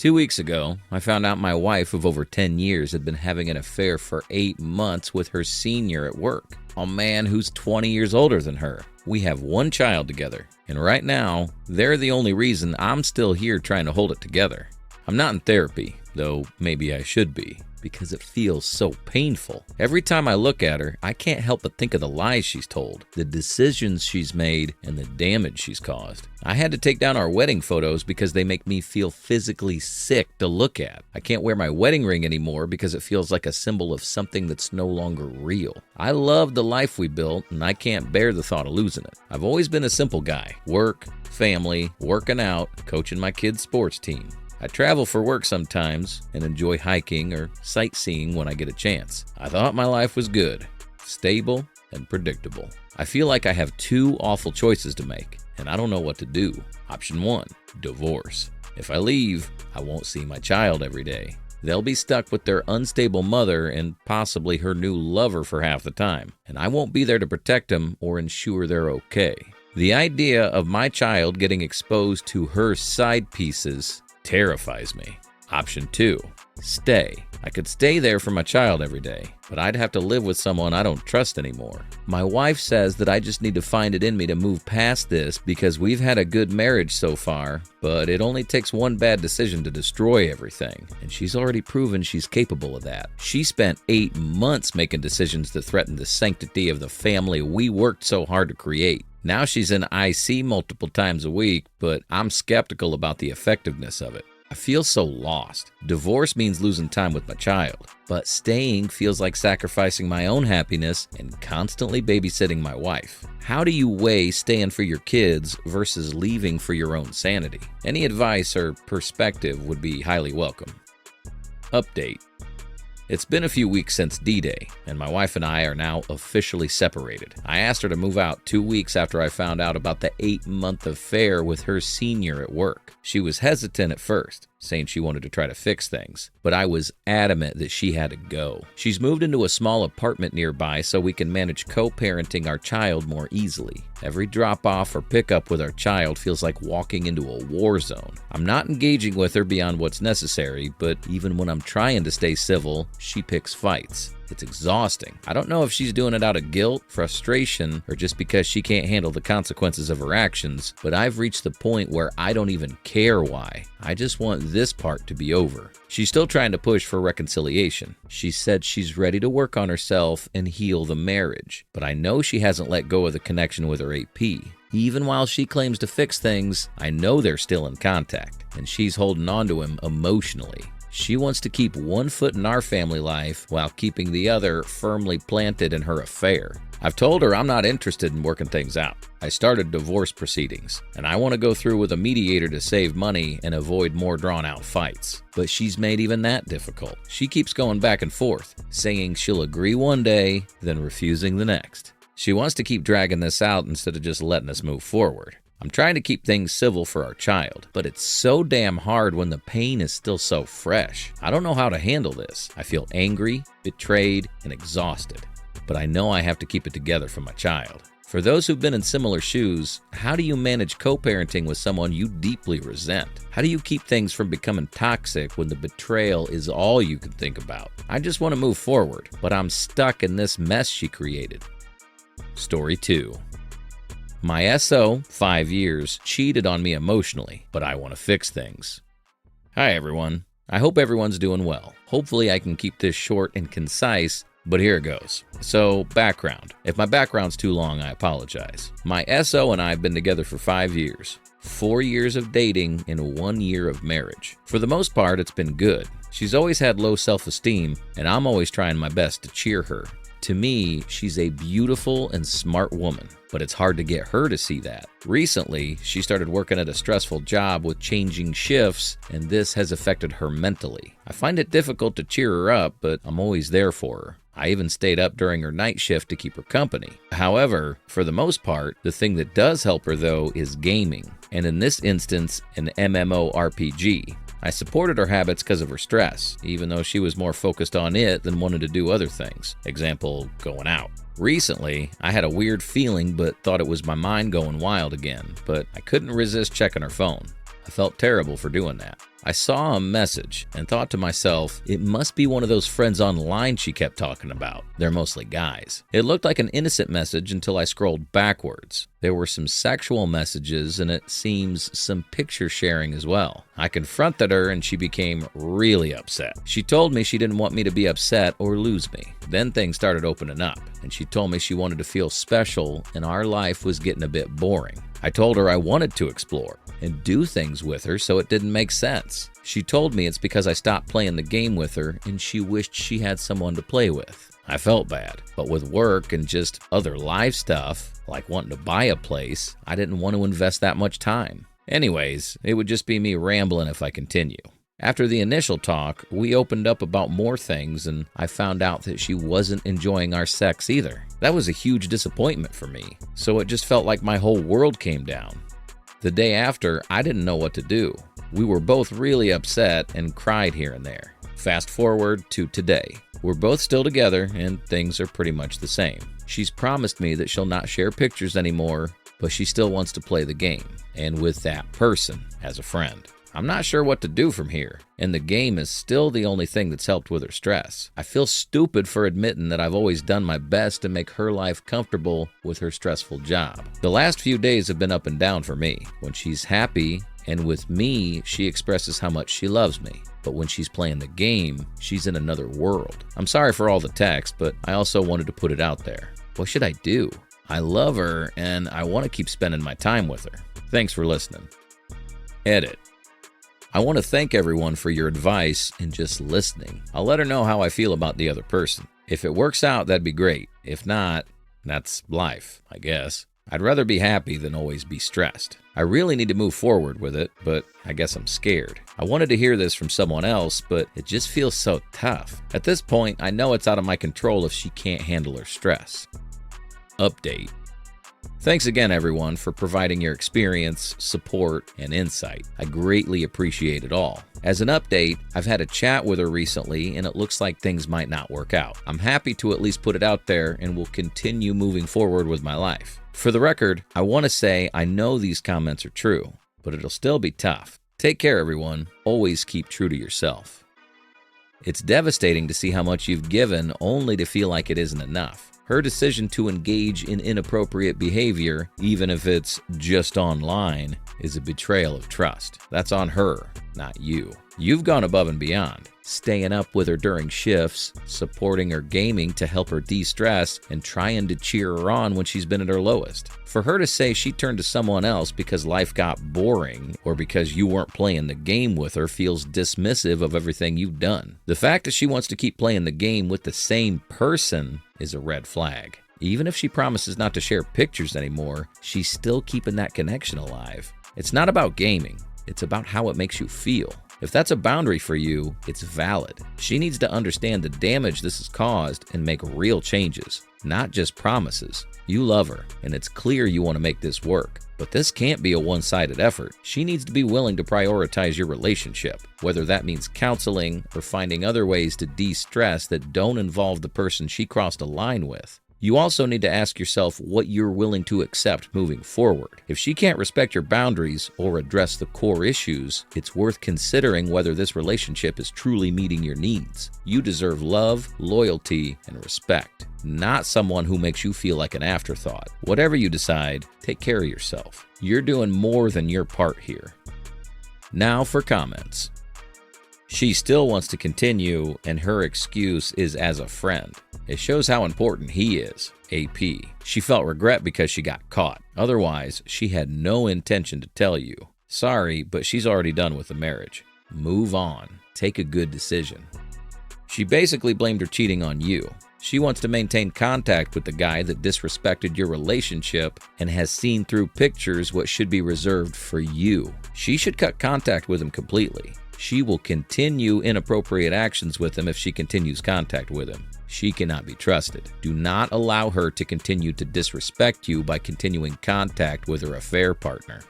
2 weeks ago, I found out my wife of over 10 years had been having an affair for 8 months with her senior at work, a man who's 20 years older than her. We have one child together, and right now, they're the only reason I'm still here trying to hold it together. I'm not in therapy, though maybe I should be, because it feels so painful. Every time I look at her, I can't help but think of the lies she's told, the decisions she's made, and the damage she's caused. I had to take down our wedding photos because they make me feel physically sick to look at. I can't wear my wedding ring anymore because it feels like a symbol of something that's no longer real. I love the life we built, and I can't bear the thought of losing it. I've always been a simple guy. Work, family, working out, coaching my kids' sports team. I travel for work sometimes and enjoy hiking or sightseeing when I get a chance. I thought my life was good, stable, and predictable. I feel like I have two awful choices to make, and I don't know what to do. Option 1, divorce. If I leave, I won't see my child every day. They'll be stuck with their unstable mother and possibly her new lover for half the time, and I won't be there to protect them or ensure they're okay. The idea of my child getting exposed to her side pieces terrifies me. Option 2, stay. I could stay there for my child every day, but I'd have to live with someone I don't trust anymore. My wife says that I just need to find it in me to move past this because we've had a good marriage so far, but it only takes one bad decision to destroy everything, and she's already proven she's capable of that. She spent 8 months making decisions that threatened the sanctity of the family we worked so hard to create. Now she's in IC multiple times a week, but I'm skeptical about the effectiveness of it. I feel so lost. Divorce means losing time with my child, but staying feels like sacrificing my own happiness and constantly babysitting my wife. How do you weigh staying for your kids versus leaving for your own sanity? Any advice or perspective would be highly welcome. Update. It's been a few weeks since D-Day, and my wife and I are now officially separated. I asked her to move out 2 weeks after I found out about the 8-month affair with her senior at work. She was hesitant at first, saying she wanted to try to fix things, but I was adamant that she had to go. She's moved into a small apartment nearby so we can manage co-parenting our child more easily. Every drop-off or pickup with our child feels like walking into a war zone. I'm not engaging with her beyond what's necessary, but even when I'm trying to stay civil, she picks fights. It's exhausting. I don't know if she's doing it out of guilt, frustration, or just because she can't handle the consequences of her actions, but I've reached the point where I don't even care why. I just want this part to be over. She's still trying to push for reconciliation. She said she's ready to work on herself and heal the marriage, but I know she hasn't let go of the connection with her AP. Even while she claims to fix things, I know they're still in contact, and she's holding on to him emotionally. She wants to keep one foot in our family life while keeping the other firmly planted in her affair. I've told her I'm not interested in working things out. I started divorce proceedings, and I want to go through with a mediator to save money and avoid more drawn-out fights. But she's made even that difficult. She keeps going back and forth, saying she'll agree one day, then refusing the next. She wants to keep dragging this out instead of just letting us move forward. I'm trying to keep things civil for our child, but it's so damn hard when the pain is still so fresh. I don't know how to handle this. I feel angry, betrayed, and exhausted, but I know I have to keep it together for my child. For those who've been in similar shoes, how do you manage co-parenting with someone you deeply resent? How do you keep things from becoming toxic when the betrayal is all you can think about? I just want to move forward, but I'm stuck in this mess she created. Story 2. My SO, 5 years, cheated on me emotionally, but I want to fix things. Hi everyone. I hope everyone's doing well. Hopefully I can keep this short and concise, but here it goes. So, background. If my background's too long, I apologize. My SO and I have been together for 5 years. 4 years of dating and 1 year of marriage. For the most part, it's been good. She's always had low self-esteem, and I'm always trying my best to cheer her. To me, she's a beautiful and smart woman, but it's hard to get her to see that. Recently, she started working at a stressful job with changing shifts, and this has affected her mentally. I find it difficult to cheer her up, but I'm always there for her. I even stayed up during her night shift to keep her company. However, for the most part, the thing that does help her though is gaming, and in this instance, an MMORPG. I supported her habits because of her stress, even though she was more focused on it than wanted to do other things. Example, going out. Recently, I had a weird feeling but thought it was my mind going wild again, but I couldn't resist checking her phone. I felt terrible for doing that. I saw a message and thought to myself, it must be one of those friends online she kept talking about. They're mostly guys. It looked like an innocent message until I scrolled backwards. There were some sexual messages and it seems some picture sharing as well. I confronted her and she became really upset. She told me she didn't want me to be upset or lose me. Then things started opening up and she told me she wanted to feel special and our life was getting a bit boring. I told her I wanted to explore and do things with her, so it didn't make sense. She told me it's because I stopped playing the game with her and she wished she had someone to play with. I felt bad, but with work and just other life stuff, like wanting to buy a place, I didn't want to invest that much time. Anyways, it would just be me rambling if I continue. After the initial talk, we opened up about more things and I found out that she wasn't enjoying our sex either. That was a huge disappointment for me, so it just felt like my whole world came down. The day after, I didn't know what to do. We were both really upset and cried here and there. Fast forward to today. We're both still together and things are pretty much the same. She's promised me that she'll not share pictures anymore, but she still wants to play the game, and with that person as a friend. I'm not sure what to do from here, and the game is still the only thing that's helped with her stress. I feel stupid for admitting that I've always done my best to make her life comfortable with her stressful job. The last few days have been up and down for me. When she's happy and with me, she expresses how much she loves me. But when she's playing the game, she's in another world. I'm sorry for all the text, but I also wanted to put it out there. What should I do? I love her, and I want to keep spending my time with her. Thanks for listening. Edit. I want to thank everyone for your advice and just listening. I'll let her know how I feel about the other person. If it works out, that'd be great. If not, that's life, I guess. I'd rather be happy than always be stressed. I really need to move forward with it, but I guess I'm scared. I wanted to hear this from someone else, but it just feels so tough. At this point, I know it's out of my control if she can't handle her stress. Update. Thanks again, everyone, for providing your experience, support, and insight. I greatly appreciate it all. As an update, I've had a chat with her recently, and it looks like things might not work out. I'm happy to at least put it out there and will continue moving forward with my life. For the record, I want to say I know these comments are true, but it'll still be tough. Take care, everyone. Always keep true to yourself. It's devastating to see how much you've given only to feel like it isn't enough. Her decision to engage in inappropriate behavior, even if it's just online, is a betrayal of trust. That's on her, not you. You've gone above and beyond, staying up with her during shifts, supporting her gaming to help her de-stress, and trying to cheer her on when she's been at her lowest. For her to say she turned to someone else because life got boring or because you weren't playing the game with her feels dismissive of everything you've done. The fact that she wants to keep playing the game with the same person is a red flag. Even if she promises not to share pictures anymore, she's still keeping that connection alive. It's not about gaming. It's about how it makes you feel. If that's a boundary for you, it's valid. She needs to understand the damage this has caused and make real changes, not just promises. You love her, and it's clear you want to make this work. But this can't be a one-sided effort. She needs to be willing to prioritize your relationship, whether that means counseling or finding other ways to de-stress that don't involve the person she crossed a line with. You also need to ask yourself what you're willing to accept moving forward. If she can't respect your boundaries or address the core issues, it's worth considering whether this relationship is truly meeting your needs. You deserve love, loyalty, and respect, not someone who makes you feel like an afterthought. Whatever you decide, take care of yourself. You're doing more than your part here. Now for comments. She still wants to continue, and her excuse is as a friend. It shows how important he is. AP. She felt regret because she got caught. Otherwise, she had no intention to tell you. Sorry, but she's already done with the marriage. Move on. Take a good decision. She basically blamed her cheating on you. She wants to maintain contact with the guy that disrespected your relationship and has seen through pictures what should be reserved for you. She should cut contact with him completely. She will continue inappropriate actions with him if she continues contact with him. She cannot be trusted. Do not allow her to continue to disrespect you by continuing contact with her affair partner.